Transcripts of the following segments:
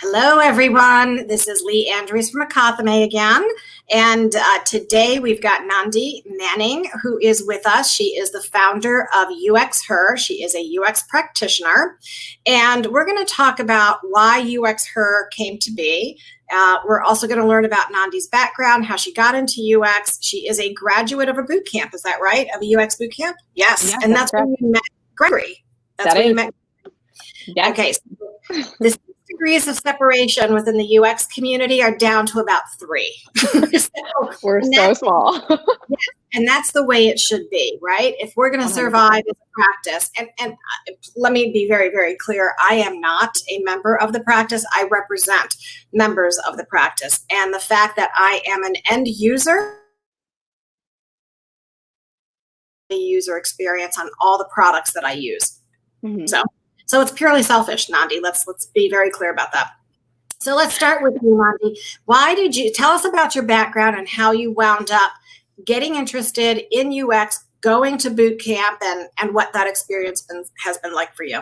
Hello, everyone. This is Lee Andrews from Akathame again. And today we've got Nandi Manning, who is with us. She is the founder of UX Her. She is a UX practitioner. And we're going to talk about why UX Her came to be. We're also going to learn about Nandi's background, how she got into UX. She is a graduate of a boot camp. Is that right? Of a UX boot camp? Yes. Yeah, and that's when you met Gregory. That's when you met. Yes. Okay. So the degrees of separation within the UX community are down to about 3. We're so small. And that's the way it should be, right? If we're going to survive as a practice, and let me be very, very clear, I am not a member of the practice. I represent members of the practice. And the fact that I am an end user, the user experience on all the products that I use. Mm-hmm. So it's purely selfish, Nandi. Let's be very clear about that. So let's start with you, Nandi. Why did you tell us about your background and how you wound up getting interested in UX, going to boot camp, and what that experience has been like for you?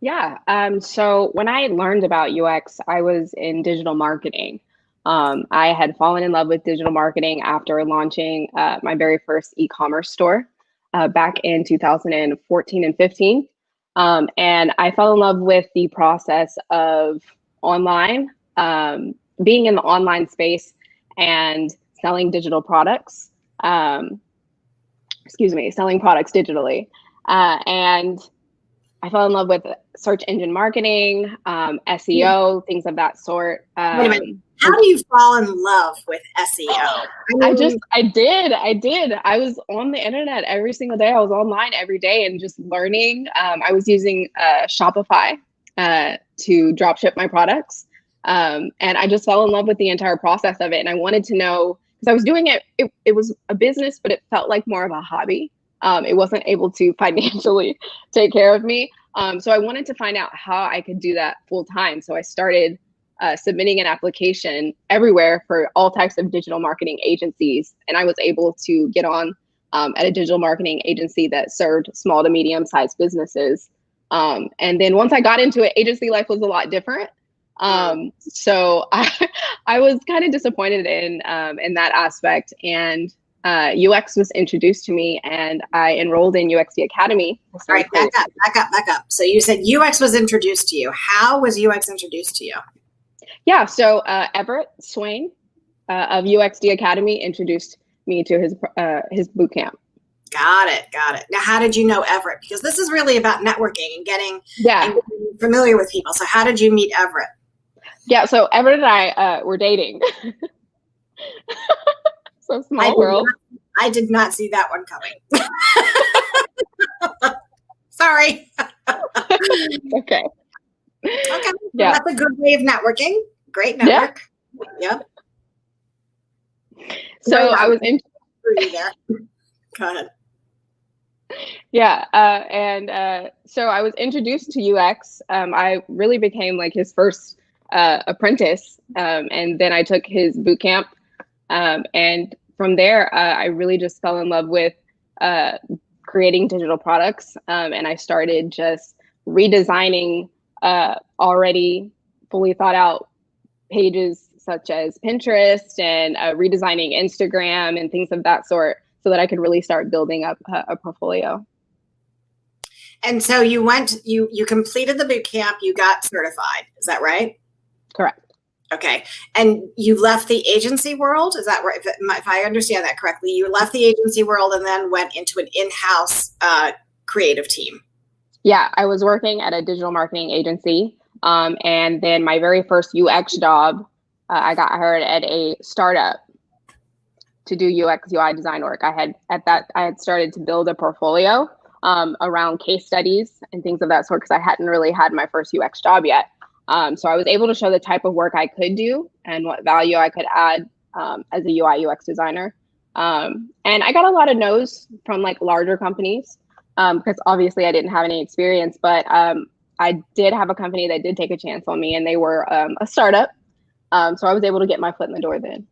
Yeah. So when I learned about UX, I was in digital marketing. I had fallen in love with digital marketing after launching my very first e-commerce store back in 2014 and 15. And I fell in love with the process of online, being in the online space and selling digital products, selling products digitally. And I fell in love with search engine marketing, SEO, things of that sort. Wait a minute. How do you fall in love with SEO? I did. I was on the internet every single day. I was online every day and just learning. I was using Shopify to drop ship my products. And I just fell in love with the entire process of it. And I wanted to know, because I was doing it, it was a business, but it felt like more of a hobby. It wasn't able to financially take care of me. So I wanted to find out how I could do that full time. So I started submitting an application everywhere for all types of digital marketing agencies. And I was able to get on at a digital marketing agency that served small to medium sized businesses. And then once I got into it, agency life was a lot different. So I was kind of disappointed in that aspect. And UX was introduced to me, and I enrolled in UXD Academy. All right, back up. So you said UX was introduced to you. How was UX introduced to you? Yeah, so Everett Swain of UXD Academy introduced me to his boot camp. Got it. Now, how did you know Everett? Because this is really about networking and getting familiar with people. So how did you meet Everett? Yeah, so Everett and I were dating. So small world. I did not see that one coming. Sorry. Okay. Okay. Yeah. That's a good way of networking. Great network. Yeah. So I was in there. Go ahead. Yeah. So I was introduced to UX. I really became like his first apprentice. And then I took his boot camp. And from there, I really just fell in love with creating digital products. And I started just redesigning already fully thought out pages such as Pinterest and redesigning Instagram and things of that sort, so that I could really start building up a portfolio. And so you completed the boot camp, you got certified. Is that right? Correct. Okay. And you left the agency world. Is that right? If I understand that correctly, you left the agency world and then went into an in-house creative team. Yeah, I was working at a digital marketing agency. And then my very first UX job, I got hired at a startup to do UX UI design work. I had started to build a portfolio around case studies and things of that sort, because I hadn't really had my first UX job yet. So I was able to show the type of work I could do and what value I could add as a UI UX designer. And I got a lot of no's from like larger companies because obviously I didn't have any experience, but I did have a company that did take a chance on me, and they were a startup. So I was able to get my foot in the door then.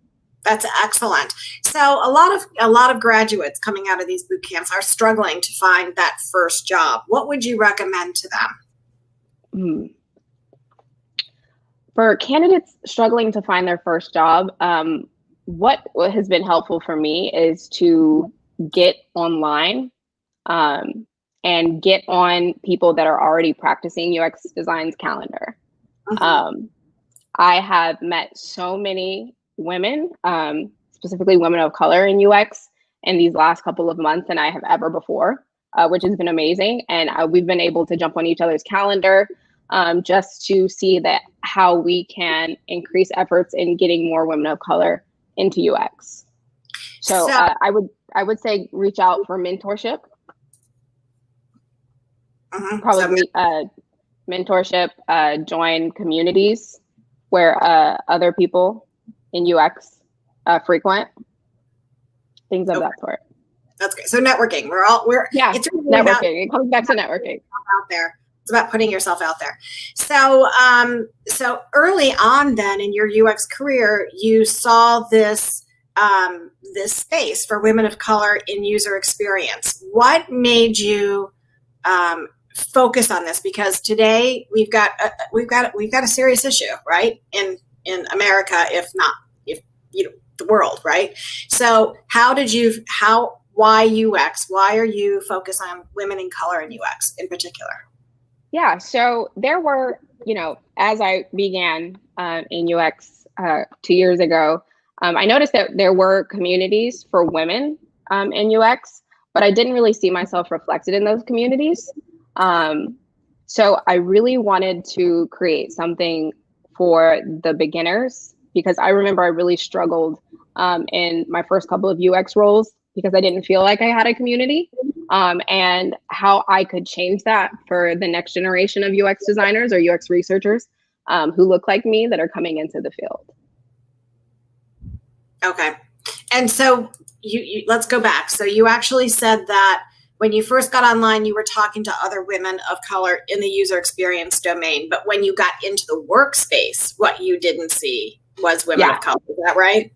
That's excellent. So a lot of graduates coming out of these boot camps are struggling to find that first job. What would you recommend to them? For candidates struggling to find their first job, what has been helpful for me is to get online and get on people that are already practicing UX design's calendar. I have met so many women, specifically women of color in UX in these last couple of months than I have ever before, which has been amazing. And we've been able to jump on each other's calendar just to see that how we can increase efforts in getting more women of color into UX. So I would say reach out for mentorship. Probably mentorship, join communities where other people in UX frequent, things of that sort. That's great. So networking, it's really networking. It comes back to networking. Out there. It's about putting yourself out there. So, so early on then in your UX career, you saw this, this space for women of color in user experience. What made you, focus on this? Because today we've got a serious issue, right? In America, if not, the world, right? So why UX? Why are you focused on women in color in UX in particular? Yeah, so there were, as I began in UX 2 years ago, I noticed that there were communities for women in UX, but I didn't really see myself reflected in those communities. So I really wanted to create something for the beginners, because I remember I really struggled in my first couple of UX roles because I didn't feel like I had a community, and how I could change that for the next generation of UX designers or UX researchers who look like me that are coming into the field. Okay. And so you let's go back. So you actually said that when you first got online, you were talking to other women of color in the user experience domain, but when you got into the workspace, what you didn't see was women of color. Is that right?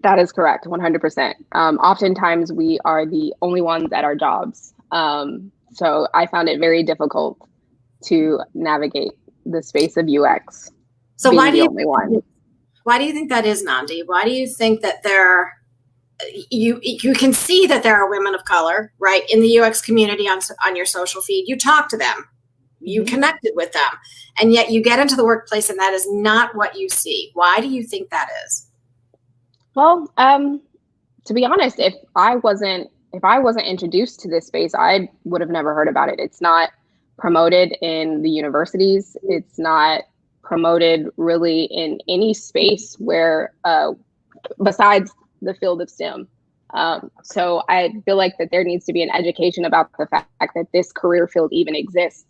That is correct, 100%. Oftentimes we are the only ones at our jobs. So I found it very difficult to navigate the space of UX. So why do you think that is, Nandi? Why do you think that you can see that there are women of color, right, in the UX community on your social feed? You talk to them, you connected with them, and yet you get into the workplace and that is not what you see. Why do you think that is? Well, to be honest, if I wasn't introduced to this space, I would have never heard about it. It's not promoted in the universities. It's not promoted really in any space where, besides the field of STEM. So I feel like that there needs to be an education about the fact that this career field even exists,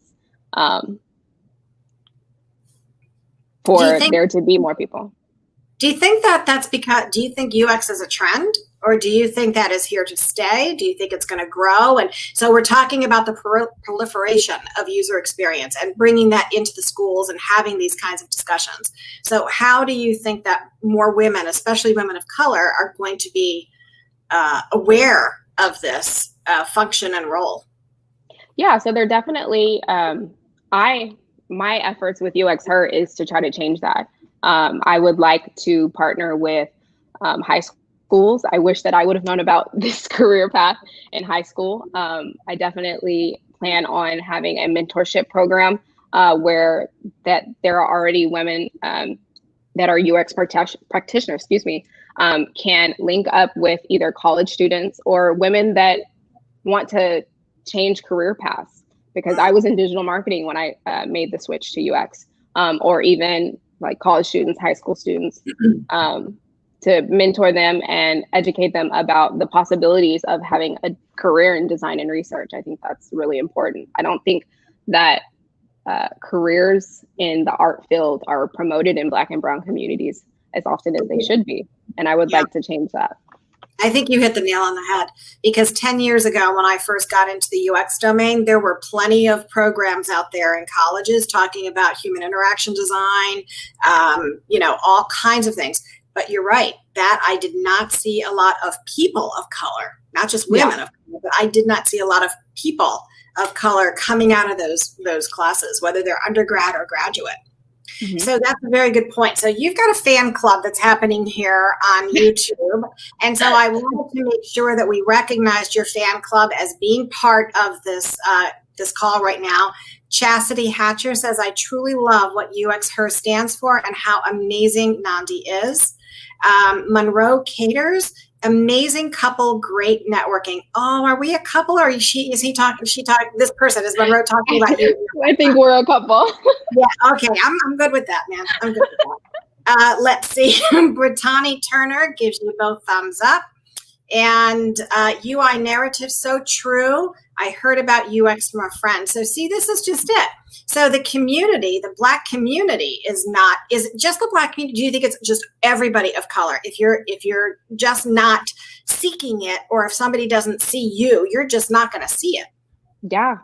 for there to be more people. Do you think do you think UX is a trend, or do you think that is here to stay? Do you think it's going to grow? And so we're talking about the proliferation of user experience and bringing that into the schools and having these kinds of discussions. So how do you think that more women, especially women of color, are going to be aware of this function and role? Yeah, so they're definitely, my efforts with UX Her is to try to change that. I would like to partner with high schools. I wish that I would have known about this career path in high school. I definitely plan on having a mentorship program where that there are already women that are UX practitioners, can link up with either college students or women that want to change career paths. Because I was in digital marketing when I made the switch to UX, or even like college students, high school students, to mentor them and educate them about the possibilities of having a career in design and research. I think that's really important. I don't think that careers in the art field are promoted in Black and Brown communities as often as they should be. And I would like to change that. I think you hit the nail on the head, because 10 years ago, when I first got into the UX domain, there were plenty of programs out there in colleges talking about human interaction design, all kinds of things. But you're right, that I did not see a lot of people of color, not just women of color, but I did not see a lot of people of color coming out of those classes, whether they're undergrad or graduate. So that's a very good point. So you've got a fan club that's happening here on YouTube. And so I wanted to make sure that we recognized your fan club as being part of this this call right now. Chastity Hatcher says, I truly love what UX Her stands for and how amazing Nandi is. Monroe Caters, amazing couple, great networking. Oh, are we a couple or is he talking, this person, is Monroe talking about you? I think we're a couple. Yeah, okay, I'm good with that, man. I'm good with that. Let's see, Brittany Turner gives you both thumbs up. And UI narrative, so true. I heard about UX from a friend. So see, this is just it. So the community, the Black community is it just the Black community? Do you think it's just everybody of color? If you're just not seeking it, or if somebody doesn't see you, you're just not going to see it. Yeah.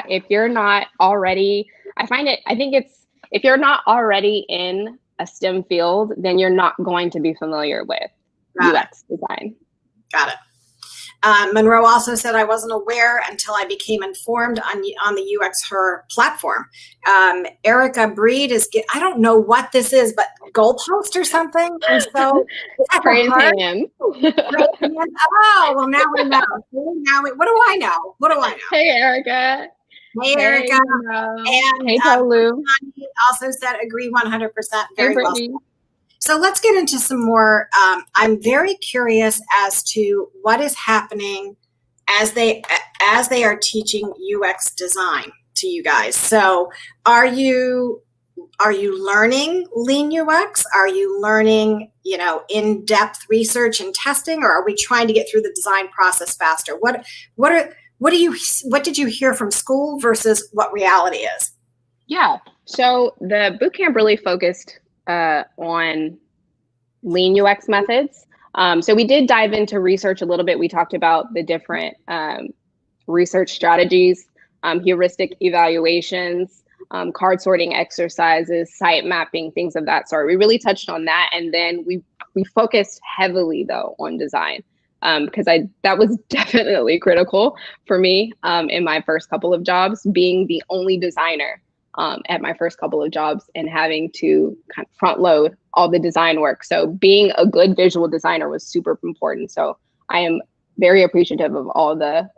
If you're not already, if you're not already in a STEM field, then you're not going to be familiar with UX design. Got it. Monroe also said, I wasn't aware until I became informed on the UX Her platform. Erica Breed I don't know what this is, but goalpost or something. And so praise hands. Oh, well, now we know. What do I know? Hey, Erica. Hey, Erica. And hey, Tolu. Also said, agree 100%. Very hey, well said. So let's get into some more. I'm very curious as to what is happening as they are teaching UX design to you guys. So are you learning lean UX? Are you learning, in-depth research and testing, or are we trying to get through the design process faster? What did you hear from school versus what reality is? Yeah. So the bootcamp really focused on lean UX methods. So we did dive into research a little bit. We talked about the different research strategies, heuristic evaluations, card sorting exercises, site mapping, things of that sort. We really touched on that. And then we focused heavily though on design, because that was definitely critical for me in my first couple of jobs, being the only designer at my first couple of jobs and having to kind of front load all the design work. So being a good visual designer was super important. So I am very appreciative of all the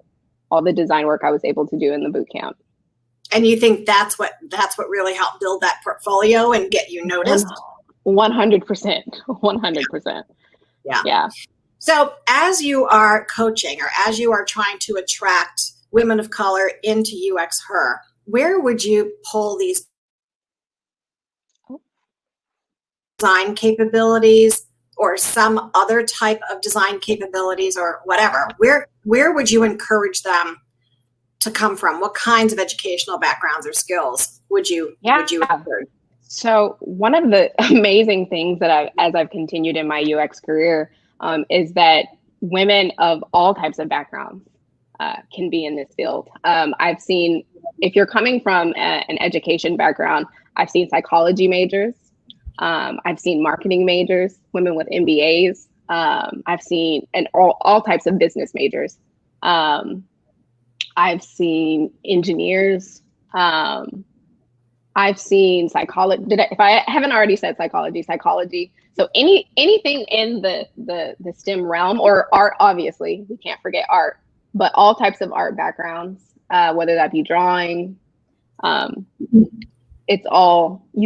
design work I was able to do in the boot camp. And you think that's what really helped build that portfolio and get you noticed? 100%. 100%. Yeah. So as you are coaching, or as you are trying to attract women of color into UX Her, where would you pull these design capabilities or some other type of design capabilities or whatever? Where would you encourage them to come from? What kinds of educational backgrounds or skills would you encourage? So one of the amazing things that as I've continued in my UX career is that women of all types of backgrounds can be in this field. I've seen, if you're coming from an education background, I've seen psychology majors. I've seen marketing majors, women with MBAs. I've seen all types of business majors. I've seen engineers. I've seen psychology. If I haven't already said psychology. So anything in the STEM realm, or art, obviously, we can't forget art, but all types of art backgrounds, whether that be drawing, you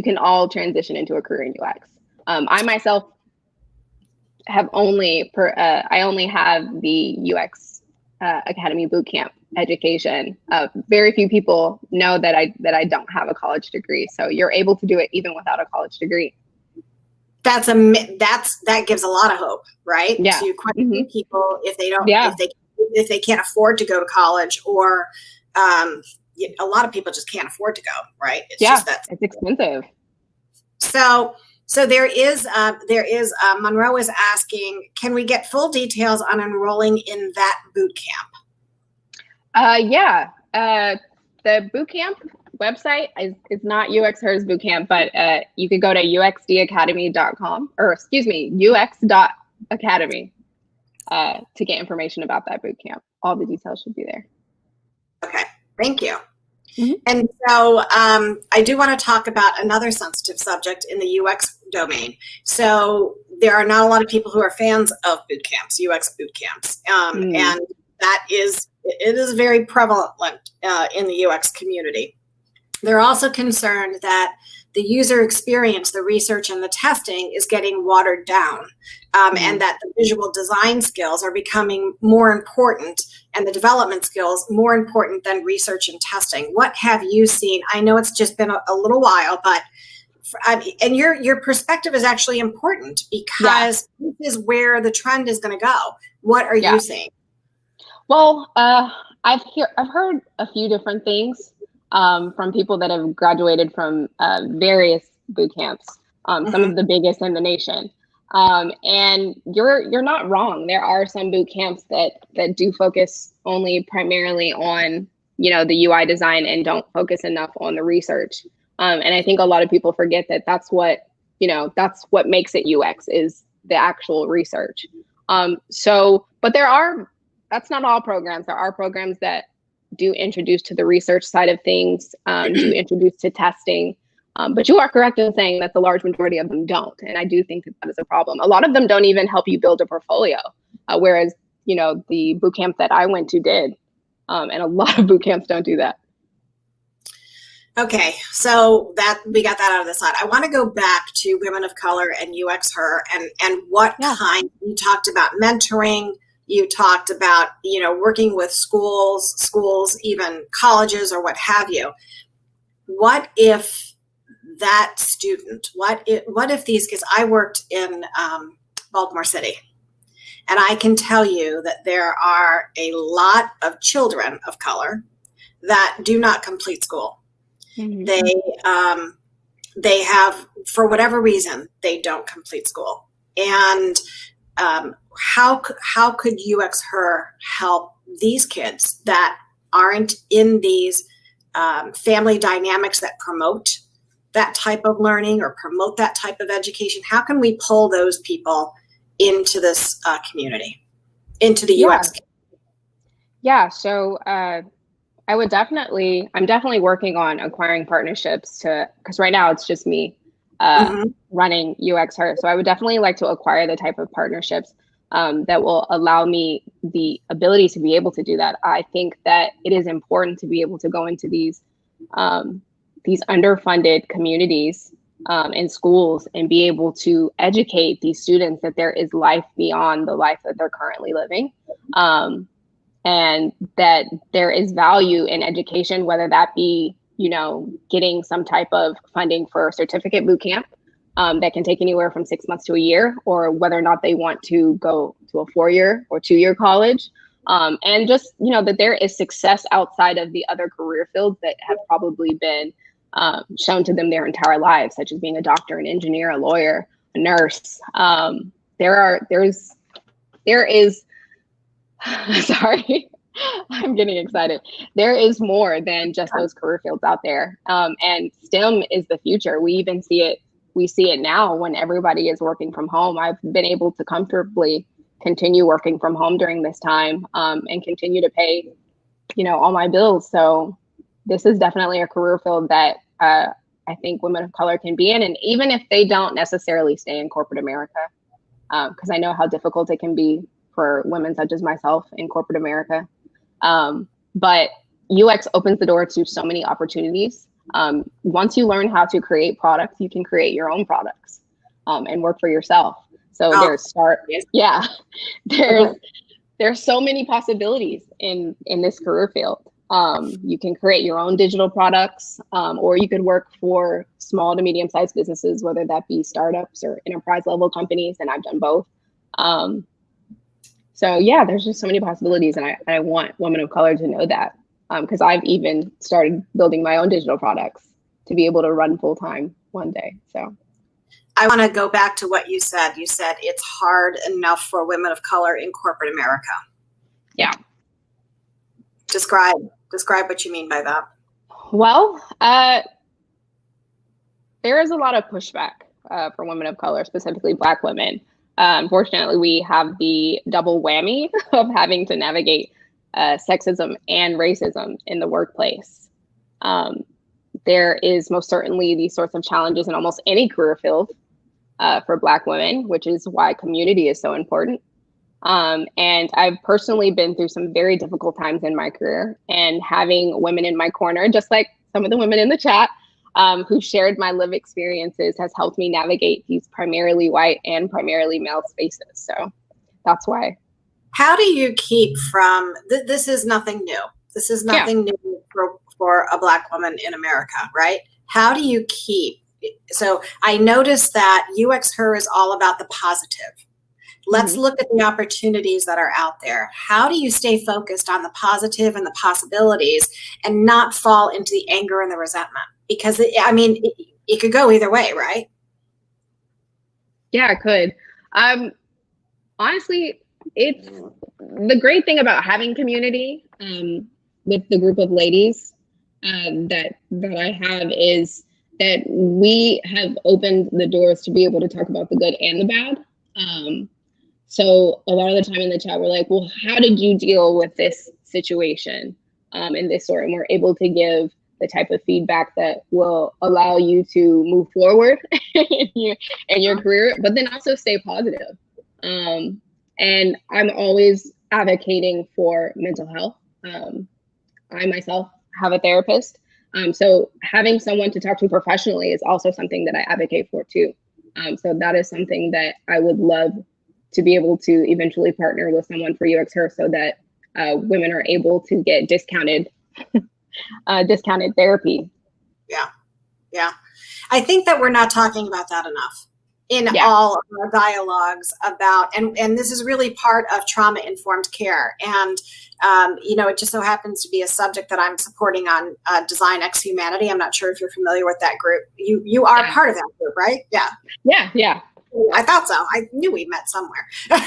can all transition into a career in UX. I myself have only have the UX Academy Bootcamp education. Very few people know that I don't have a college degree. So you're able to do it even without a college degree. That gives a lot of hope, right? Yeah. To quite a few people, if they don't, Yeah. if they can't afford to go to college, or a lot of people just can't afford to go, right? It's just that it's expensive. So there is Monroe is asking, can we get full details on enrolling in that boot camp? The boot camp website is not UX Her's bootcamp, but you could go to uxdacademy.com, or excuse me, ux.academy to get information about that boot camp. All the details should be there. Okay, thank you. Mhm. And so I do want to talk about another sensitive subject in the UX domain. So there are not a lot of people who are fans of boot camps, UX boot camps. Mm. And it is very prevalent in the UX community. They're also concerned that the user experience, the research and the testing is getting watered down, and that the visual design skills are becoming more important and the development skills more important than research and testing. What have you seen? I know it's just been a little while, but and your perspective is actually important because this is where the trend is going to go. What are you seeing? Well, I've heard a few different things from people that have graduated from various boot camps, some of the biggest in the nation. And you're not wrong. There are some boot camps that do focus only primarily on, you know, the UI design and don't focus enough on the research. And I think a lot of people forget that that's what makes it UX is the actual research. But that's not all programs. There are programs that do introduce to the research side of things, do introduce to testing. But you are correct in saying that the large majority of them don't. And I do think that is a problem. A lot of them don't even help you build a portfolio, whereas, you know, the boot camp that I went to did. And a lot of boot camps don't do that. Okay, so that we got that out of the side. I want to go back to women of color and UX Her and what kind. You talked about mentoring. You talked about, you know, working with schools, even colleges or what have you. What if that student, what if these kids, I worked in Baltimore City, and I can tell you that there are a lot of children of color that do not complete school. They have, for whatever reason, they don't complete school. And how could UX Her help these kids that aren't in these family dynamics that promote that type of learning or promote that type of education? How can we pull those people into this community, into the UX community? Yeah, so I'm definitely working on acquiring partnerships because right now it's just me running UX Her. So I would definitely like to acquire the type of partnerships that will allow me the ability to be able to do that. I think that it is important to be able to go into these underfunded communities in schools and be able to educate these students that there is life beyond the life that they're currently living. And that there is value in education, whether that be, you know, getting some type of funding for a certificate boot camp that can take anywhere from 6 months to a year, or whether or not they want to go to a 4-year or 2-year college. And just, you know, that there is success outside of the other career fields that have probably been shown to them their entire lives, such as being a doctor, an engineer, a lawyer, a nurse. There is sorry, I'm getting excited. There is more than just those career fields out there. And STEM is the future. We see it now when everybody is working from home. I've been able to comfortably continue working from home during this time and continue to pay, you know, all my bills. So this is definitely a career field that I think women of color can be in. And even if they don't necessarily stay in corporate America, because I know how difficult it can be for women such as myself in corporate America. But UX opens the door to so many opportunities. Once you learn how to create products, you can create your own products and work for yourself. So there's so many possibilities in this career field. You can create your own digital products, or you could work for small to medium-sized businesses, whether that be startups or enterprise level companies, and I've done both. So yeah, there's just so many possibilities, and I want women of color to know that, because I've even started building my own digital products to be able to run full time one day. So I want to go back to what you said. You said it's hard enough for women of color in corporate America. Yeah. Describe what you mean by that. Well, there is a lot of pushback for women of color, specifically Black women. Unfortunately, we have the double whammy of having to navigate sexism and racism in the workplace. There is most certainly these sorts of challenges in almost any career field for Black women, which is why community is so important. And I've personally been through some very difficult times in my career, and having women in my corner, just like some of the women in the chat, who shared my lived experiences, has helped me navigate these primarily white and primarily male spaces. So that's why. How do you keep from, this is nothing new. This is nothing new for a Black woman in America, right? How do you keep, so I noticed that UX Her is all about the positive. Let's look at the opportunities that are out there. How do you stay focused on the positive and the possibilities and not fall into the anger and the resentment? Because it could go either way, right? Yeah, it could. Honestly, it's the great thing about having community with the group of ladies that I have is that we have opened the doors to be able to talk about the good and the bad. So a lot of the time in the chat, we're like, well, how did you deal with this situation in this sort? And we're able to give the type of feedback that will allow you to move forward in your career, but then also stay positive. And I'm always advocating for mental health. I myself have a therapist. So having someone to talk to professionally is also something that I advocate for too. So that is something that I would love to be able to eventually partner with someone for UX Her so that women are able to get discounted therapy. Yeah. I think that we're not talking about that enough in all of our dialogues about, and this is really part of trauma-informed care. And, it just so happens to be a subject that I'm supporting on Design X Humanity. I'm not sure if you're familiar with that group. You are part of that group, right? Yeah. Yeah. I thought so. I knew we met somewhere. But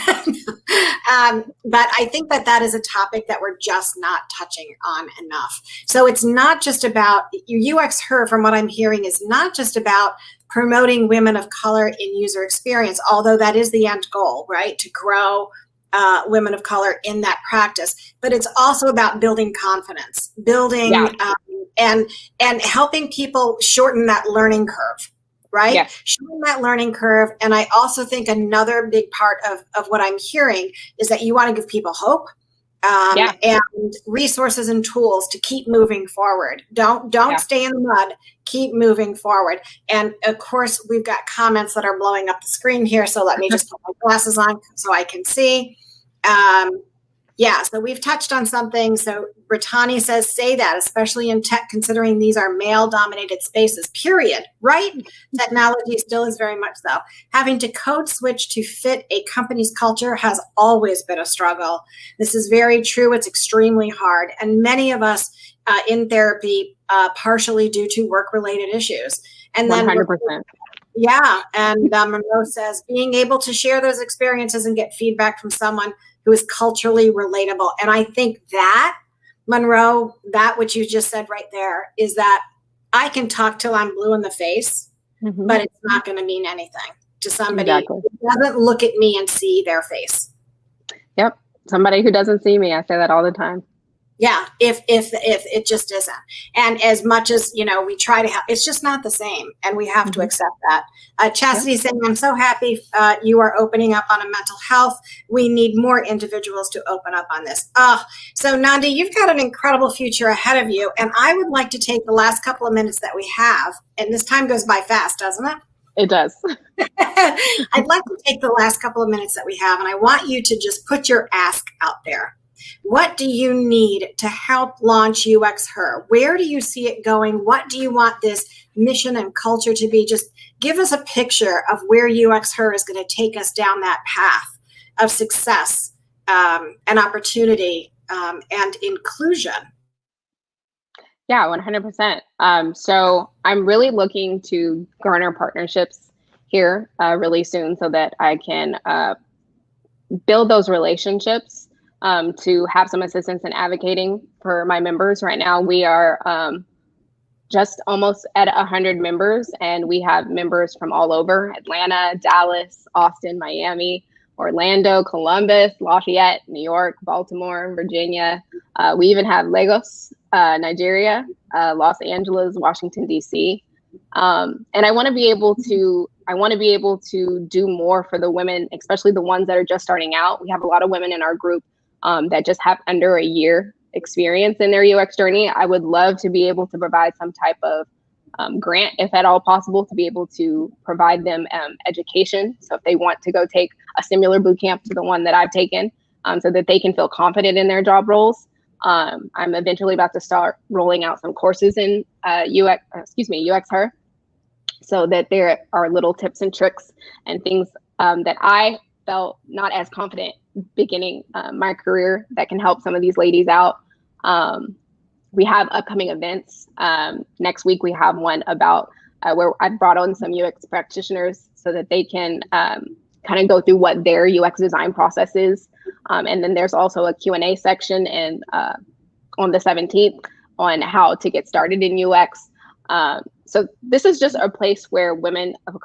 I think that is a topic that we're just not touching on enough. So it's not just about, UX Her, from what I'm hearing, is not just about promoting women of color in user experience, although that is the end goal, right? To grow women of color in that practice. But it's also about building confidence, and helping people shorten that learning curve. Right? Yes. Showing that learning curve. And I also think another big part of what I'm hearing is that you want to give people hope and resources and tools to keep moving forward. Don't stay in the mud, keep moving forward. And of course, we've got comments that are blowing up the screen here. So let me just put my glasses on so I can see. So we've touched on something. So Brittany says, say that, especially in tech, considering these are male-dominated spaces, period, right? Technology still is very much so. Having to code switch to fit a company's culture has always been a struggle. This is very true. It's extremely hard. And many of us in therapy, partially due to work-related issues. And then 100%. Yeah. And Monroe says, being able to share those experiences and get feedback from someone who is culturally relatable. And I think that, Monroe, that what you just said right there is that I can talk till I'm blue in the face, but it's not going to mean anything to somebody who doesn't look at me and see their face. Yep. Somebody who doesn't see me. I say that all the time. Yeah, if it just isn't. And as much as, we try to help, it's just not the same. And we have to accept that. Chastity saying, I'm so happy you are opening up on a mental health. We need more individuals to open up on this. So Nandi, you've got an incredible future ahead of you. And I would like to take the last couple of minutes that we have, and this time goes by fast, doesn't it? It does. I'd like to take the last couple of minutes that we have, and I want you to just put your ask out there. What do you need to help launch UX Her? Where do you see it going? What do you want this mission and culture to be? Just give us a picture of where UX Her is going to take us down that path of success and opportunity and inclusion. Yeah, 100%. So I'm really looking to garner partnerships here really soon so that I can build those relationships to have some assistance in advocating for my members. Right now, we are just almost at 100 members, and we have members from all over: Atlanta, Dallas, Austin, Miami, Orlando, Columbus, Lafayette, New York, Baltimore, Virginia. We even have Lagos Nigeria, Los Angeles, Washington, D.C. And I want to be able to do more for the women, especially the ones that are just starting out. We have a lot of women in our group that just have under a year experience in their UX journey. I would love to be able to provide some type of grant, if at all possible, to be able to provide them education. So if they want to go take a similar boot camp to the one that I've taken, so that they can feel confident in their job roles. I'm eventually about to start rolling out some courses in UX Her, so that there are little tips and tricks and things that I felt not as confident beginning my career that can help some of these ladies out. We have upcoming events. Next week, we have one about where I brought on some UX practitioners so that they can kind of go through what their UX design process is. And then there's also a Q&A section and on the 17th on how to get started in UX. So this is just a place where women of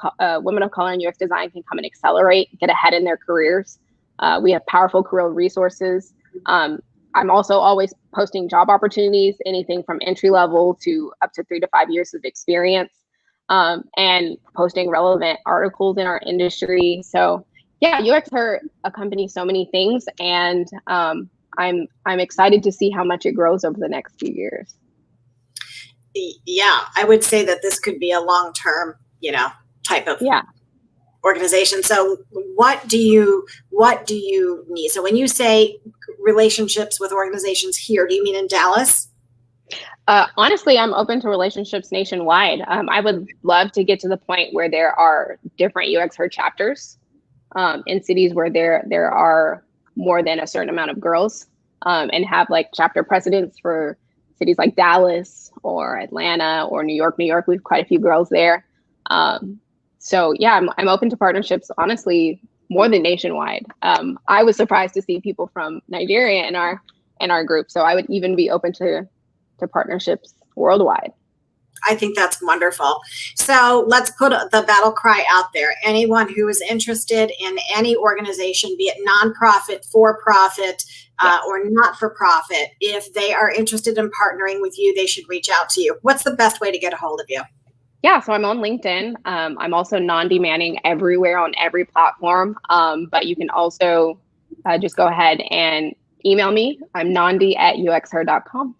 color in UX design can come and accelerate, get ahead in their careers. We have powerful career resources. I'm also always posting job opportunities, anything from entry level to up to 3 to 5 years of experience, and posting relevant articles in our industry. So yeah, UX Her accompanies so many things, and I'm excited to see how much it grows over the next few years. Yeah, I would say that this could be a long-term, type of organization. So what do you need? So when you say relationships with organizations here, do you mean in Dallas? Honestly, I'm open to relationships nationwide. I would love to get to the point where there are different UX Her chapters in cities where there are more than a certain amount of girls, and have like chapter presidents for cities like Dallas or Atlanta or New York. We have quite a few girls there. So yeah, I'm open to partnerships, honestly, more than nationwide. I was surprised to see people from Nigeria in our group. So I would even be open to partnerships worldwide. I think that's wonderful. So let's put the battle cry out there. Anyone who is interested in any organization, be it nonprofit, for-profit, or not-for-profit, if they are interested in partnering with you, they should reach out to you. What's the best way to get a hold of you? Yeah, so I'm on LinkedIn. I'm also Nandi Manning everywhere on every platform. But you can also just go ahead and email me. I'm nandi@uxher.com.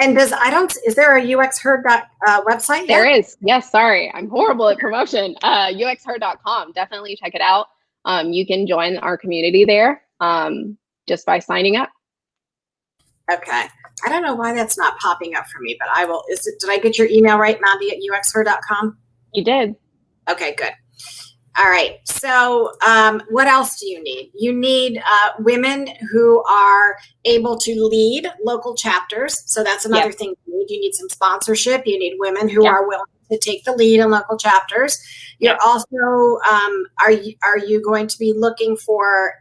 And is there a UXHer website? There is. Yes, sorry. I'm horrible at promotion. uxher.com. Definitely check it out. You can join our community there just by signing up. Okay. I don't know why that's not popping up for me, but I will. Did I get your email right, nandi@uxher.com? You did. Okay, good. All right. So what else do you need? You need women who are able to lead local chapters. So that's another thing you need. You need some sponsorship. You need women who are willing to take the lead in local chapters. You're also, are you going to be looking for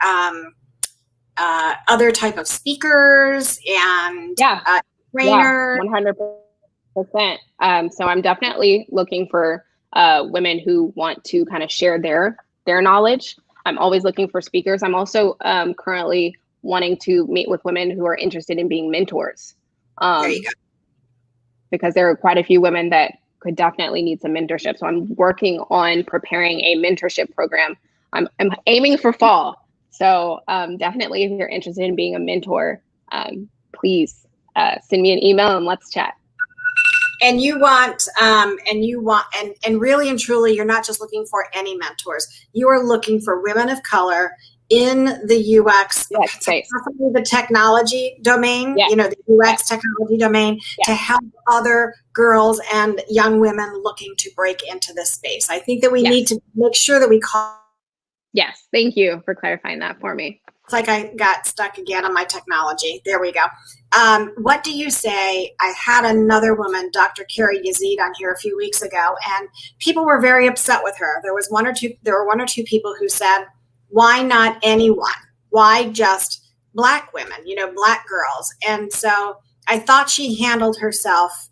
other type of speakers and trainers? 100%. So I'm definitely looking for women who want to kind of share their knowledge. I'm always looking for speakers. I'm also currently wanting to meet with women who are interested in being mentors. There you go. Because there are quite a few women that could definitely need some mentorship. So I'm working on preparing a mentorship program. I'm aiming for fall. So definitely, if you're interested in being a mentor, please send me an email and let's chat. And you want, and really and truly, you're not just looking for any mentors. You are looking for women of color in the UX, the technology domain, the UX technology domain, to help other girls and young women looking to break into this space. I think that we need to make sure that we call. Yes, thank you for clarifying that for me. It's like I got stuck again on my technology. There we go. What do you say? I had another woman, Dr. Carrie Yazid, on here a few weeks ago, and people were very upset with her. There were one or two people who said, why not anyone? Why just Black women, Black girls? And so I thought she handled herself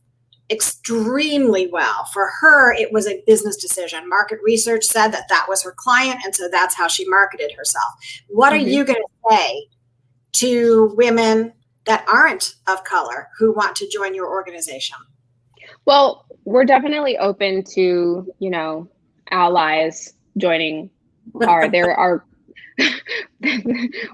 extremely well. For her, it was a business decision. Market research said that was her client, and so that's how she marketed herself. What are you going to say to women that aren't of color who want to join your organization? Well, we're definitely open to, allies joining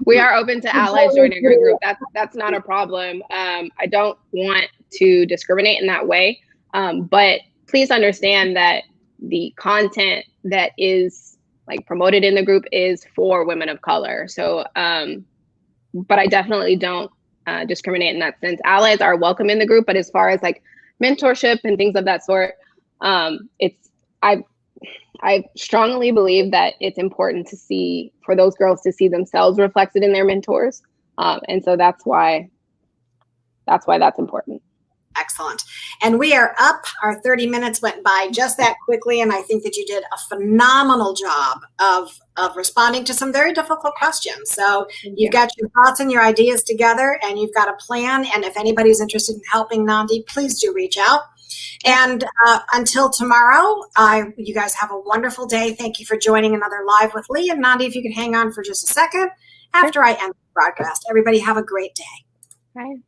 we are open to allies joining our group. That's not a problem. I don't want to discriminate in that way. But please understand that the content that is like promoted in the group is for women of color. So, but I definitely don't discriminate in that sense. Allies are welcome in the group, but as far as like mentorship and things of that sort, I strongly believe that it's important for those girls to see themselves reflected in their mentors. And so that's why that's important. Excellent. And we are up. Our 30 minutes went by just that quickly. And I think that you did a phenomenal job of responding to some very difficult questions. So you've got your thoughts and your ideas together, and you've got a plan. And if anybody's interested in helping Nandi, please do reach out. And until tomorrow, you guys have a wonderful day. Thank you for joining another Live with Lee. And Nandi, if you could hang on for just a second after I end the broadcast. Everybody have a great day. Bye.